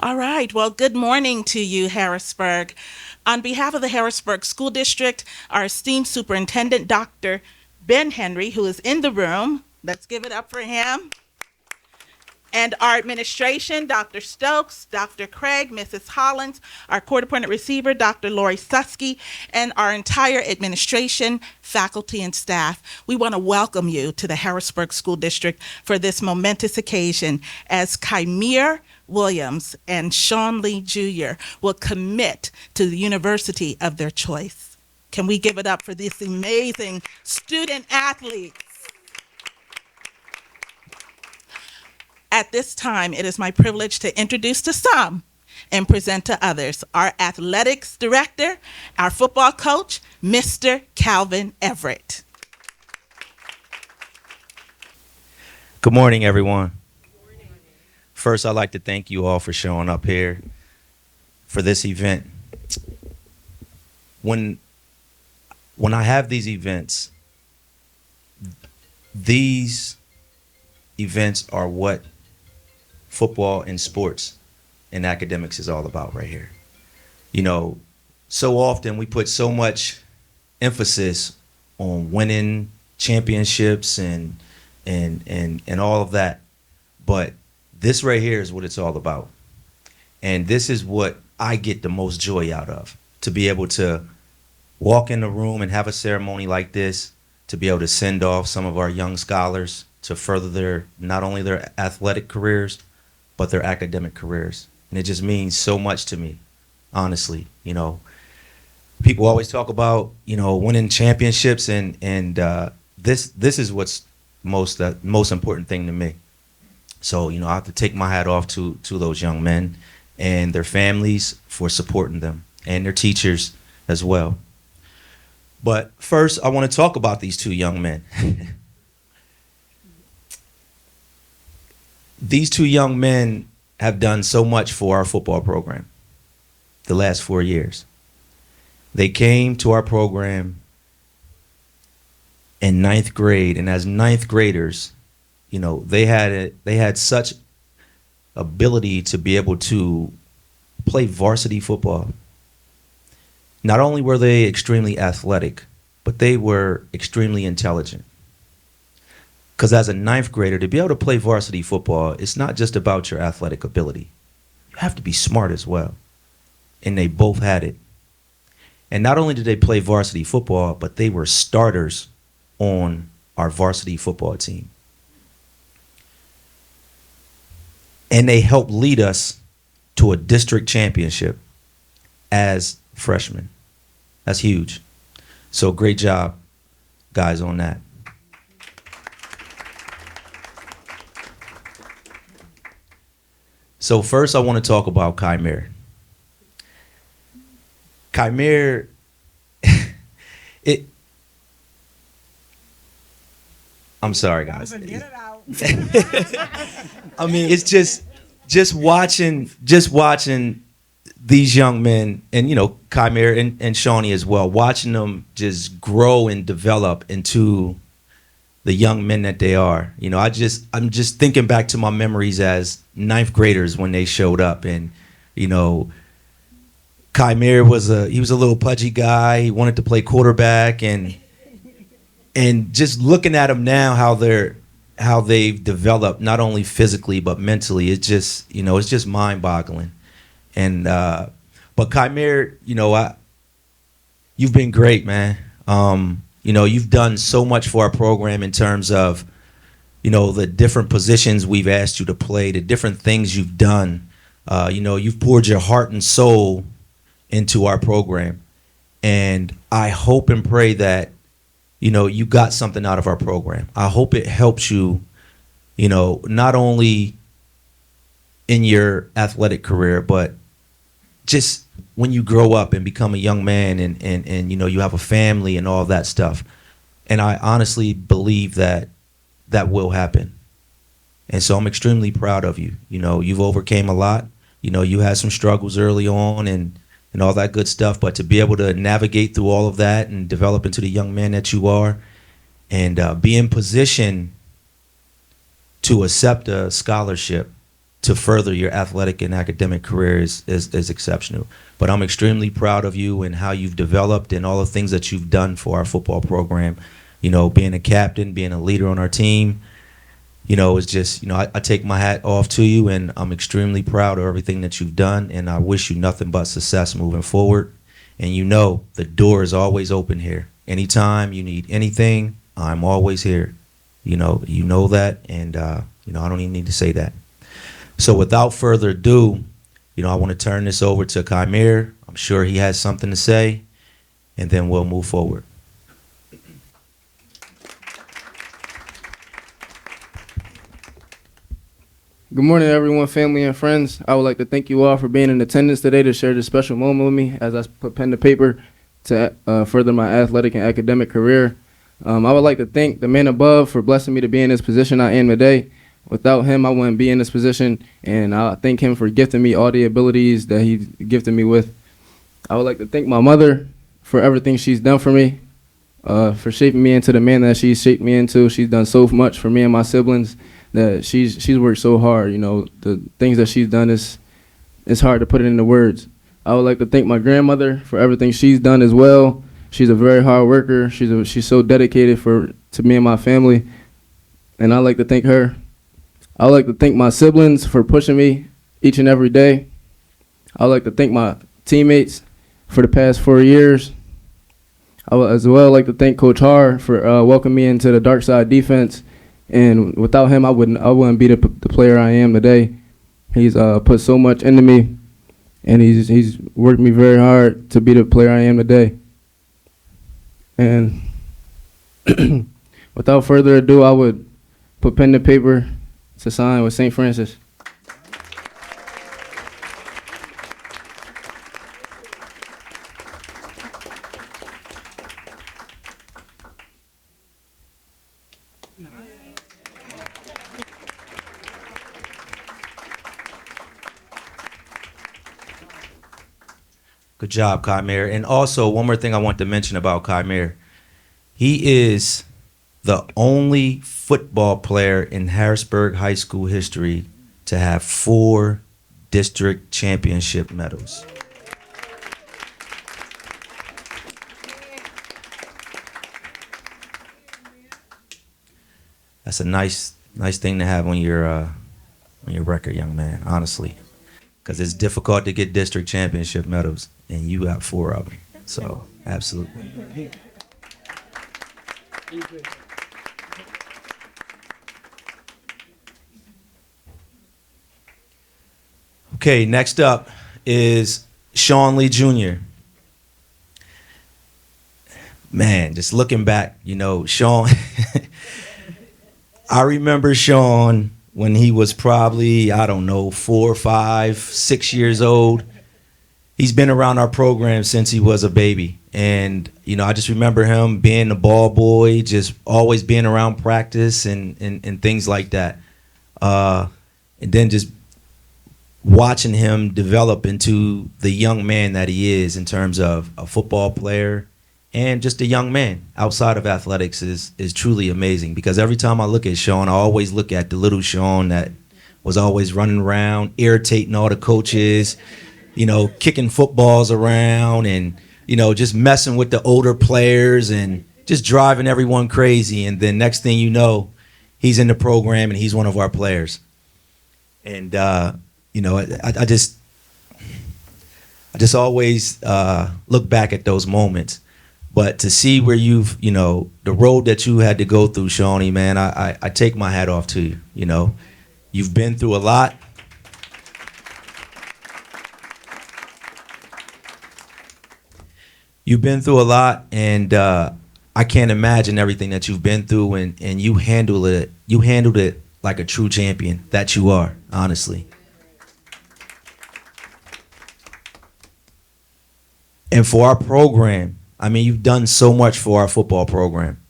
All right. Well, good morning to you, Harrisburg. On behalf of the Harrisburg School District, our esteemed superintendent, Dr. Ben Henry, who is in the room, let's give it up for him. And our administration, Dr. Stokes, Dr. Craig, Mrs. Hollins, our court appointed receiver, Dr. Lori Susky, and our entire administration, faculty, and staff. We want to welcome you to the Harrisburg School District for this momentous occasion as Ky'Mir Williams and Shawn Lee Jr. will commit to the university of their choice. Can we give it up for this amazing student athlete? At this time, it is my privilege to introduce to some and present to others our athletics director, our football coach, Mr. Calvin Everett. Good morning, everyone. First, I'd like to thank you all for showing up here for this event. When I have these events are what football and sports and academics is all about right here. You know, so often we put so much emphasis on winning championships and all of that, but this right here is what it's all about. And this is what I get the most joy out of, to be able to walk in the room and have a ceremony like this, to be able to send off some of our young scholars to further their, not only their athletic careers, but their academic careers. And it just means so much to me, honestly. You know, people always talk about, you know, winning championships, and this is what's most important thing to me. So, you know, I have to take my hat off to those young men and their families for supporting them, and their teachers as well. But first, I want to talk about these two young men. These two young men have done so much for our football program the last 4 years. They came to our program in ninth grade, and as ninth graders, you know, they had such ability to be able to play varsity football. Not only were they extremely athletic, but they were extremely intelligent. Because as a ninth grader, to be able to play varsity football, it's not just about your athletic ability. You have to be smart as well. And they both had it. And not only did they play varsity football, but they were starters on our varsity football team. And they helped lead us to a district championship as freshmen. That's huge. So great job, guys, on that. So first I want to talk about Ky'Mir. Ky'Mir, I'm sorry, guys. Get it out. I mean, it's just watching these young men, and you know, Ky'Mir and Shawnee as well, watching them just grow and develop into the young men that they are. You know, I'm just thinking back to my memories as ninth graders when they showed up, and you know, Ky'Mir was a little pudgy guy. He wanted to play quarterback, and just looking at them now, how they've developed not only physically but mentally, it's just mind-boggling. And but Ky'Mir, you know, you've been great, man. You know, you've done so much for our program in terms of, you know, the different positions we've asked you to play, the different things you've done. You know, you've poured your heart and soul into our program. And I hope and pray that, you know, you got something out of our program. I hope it helps you, you know, not only in your athletic career, but just when you grow up and become a young man, and you know, you have a family and all that stuff. And I honestly believe that will happen. And so I'm extremely proud of you. You know, you've overcame a lot. You know, you had some struggles early on and all that good stuff, but to be able to navigate through all of that and develop into the young man that you are, and be in position to accept a scholarship to further your athletic and academic career is exceptional. But I'm extremely proud of you and how you've developed and all the things that you've done for our football program. You know, being a captain, being a leader on our team, you know, it's just, you know, I take my hat off to you, and I'm extremely proud of everything that you've done, and I wish you nothing but success moving forward. And you know, the door is always open here. Anytime you need anything, I'm always here. You know that, and you know, I don't even need to say that. So without further ado, you know, I want to turn this over to Ky'Mir. I'm sure he has something to say, and then we'll move forward. Good morning, everyone, family and friends. I would like to thank you all for being in attendance today to share this special moment with me as I put pen to paper to further my athletic and academic career. I would like to thank the man above for blessing me to be in this position I am today. Without him, I wouldn't be in this position, and I thank him for gifting me all the abilities that he gifted me with. I would like to thank my mother for everything she's done for me, for shaping me into the man that she's shaped me into. She's done so much for me and my siblings that she's worked so hard. You know, the things that she's done it's hard to put it into words. I would like to thank my grandmother for everything she's done as well. She's a very hard worker. She's so dedicated to me and my family, and I'd like to thank her. I would like to thank my siblings for pushing me each and every day. I would like to thank my teammates for the past 4 years. I would as well like to thank Coach Har for welcoming me into the dark side defense. And without him, I wouldn't be the player I am today. He's put so much into me, and he's worked me very hard to be the player I am today. And without further ado, I would put pen to paper to sign with St. Francis. Good job, Ky'Mir. And also, one more thing I want to mention about Ky'Mir. He is the only football player in Harrisburg High School history to have 4 district championship medals. That's a nice thing to have on your record, young man, honestly. Because it's difficult to get district championship medals, and you got 4 of them. So, absolutely. Okay, next up is Shawn Lee Jr. Man, just looking back, you know, Shawn, I remember Shawn when he was probably, I don't know, 4, 5, 6 years old. He's been around our program since he was a baby. And, you know, I just remember him being a ball boy, just always being around practice and things like that. And then just watching him develop into the young man that he is in terms of a football player and just a young man outside of athletics is truly amazing. Because every time I look at Shawn, I always look at the little Shawn that was always running around, irritating all the coaches, you know, kicking footballs around and, you know, just messing with the older players and just driving everyone crazy. And then next thing you know, he's in the program and he's one of our players. And, you know, I just always look back at those moments. But to see where you've, you know, the road that you had to go through, Shawnee, man, I take my hat off to you. You know, you've been through a lot. You've been through a lot, and I can't imagine everything that you've been through, and you handled it. You handled it like a true champion that you are, honestly. And for our program, I mean, you've done so much for our football program.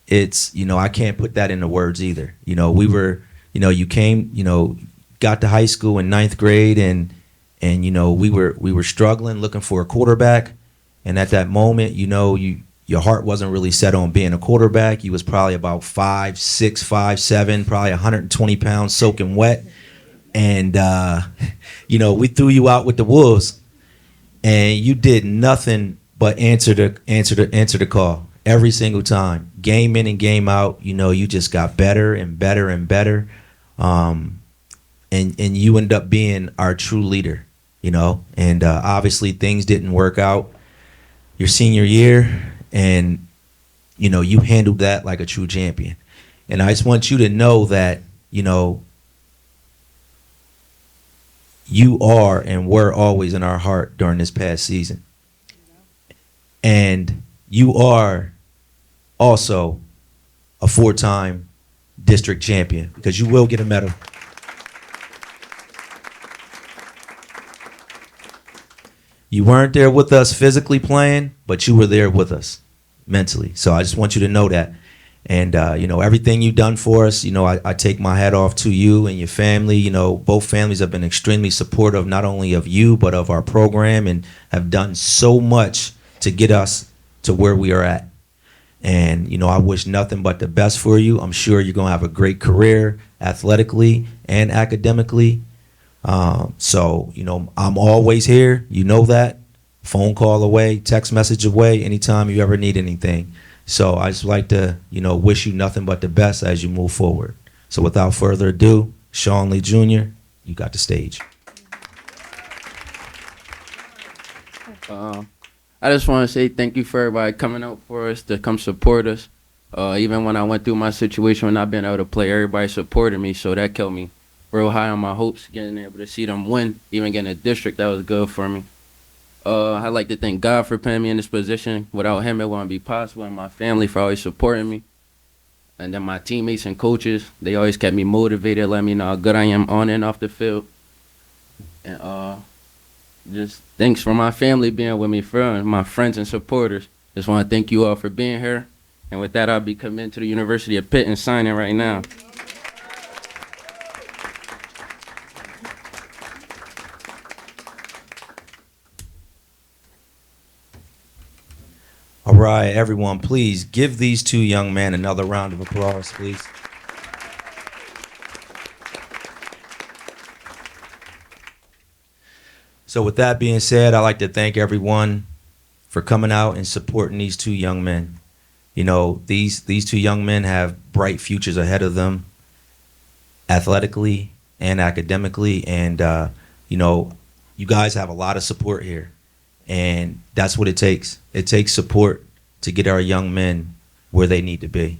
It's, you know, I can't put that into words either. You know, we were, you know, you came, you know, got to high school in 9th grade, and you know, we were struggling, looking for a quarterback. And at that moment, you know, your heart wasn't really set on being a quarterback. You was probably about 5'6", 5'7", probably 120 pounds, soaking wet. and we threw you out with the Wolves, and you did nothing but answer the call every single time, game in and game out. You just got better and better and better, and you end up being our true leader. And obviously things didn't work out your senior year, and you handled that like a true champion. And I just want you to know that you are and were always in our heart during this past season. And you are also a 4-time district champion, because you will get a medal. You weren't there with us physically playing, but you were there with us mentally. So I just want you to know that. And, everything you've done for us, I take my hat off to you and your family. Both families have been extremely supportive, not only of you, but of our program, and have done so much to get us to where we are at. And, I wish nothing but the best for you. I'm sure you're going to have a great career athletically and academically. So, I'm always here. You know that. Phone call away, text message away, anytime you ever need anything. So I just like to, wish you nothing but the best as you move forward. So without further ado, Shawn Lee Jr., you got the stage. I just want to say thank you for everybody coming out for us to come support us. Even when I went through my situation when not being able to play, everybody supported me, so that kept me real high on my hopes. Getting able to see them win, even getting a district, that was good for me. I'd like to thank God for putting me in this position. Without him, it wouldn't be possible, and my family for always supporting me. And then my teammates and coaches, they always kept me motivated, let me know how good I am on and off the field. And just thanks for my family being with me, for my friends and supporters. Just want to thank you all for being here. And with that, I'll be coming to the University of Pitt and signing right now. All right, everyone, please give these two young men another round of applause, please. So with that being said, I'd like to thank everyone for coming out and supporting these two young men. These two young men have bright futures ahead of them, athletically and academically. And, you guys have a lot of support here. And that's what it takes. It takes support to get our young men where they need to be.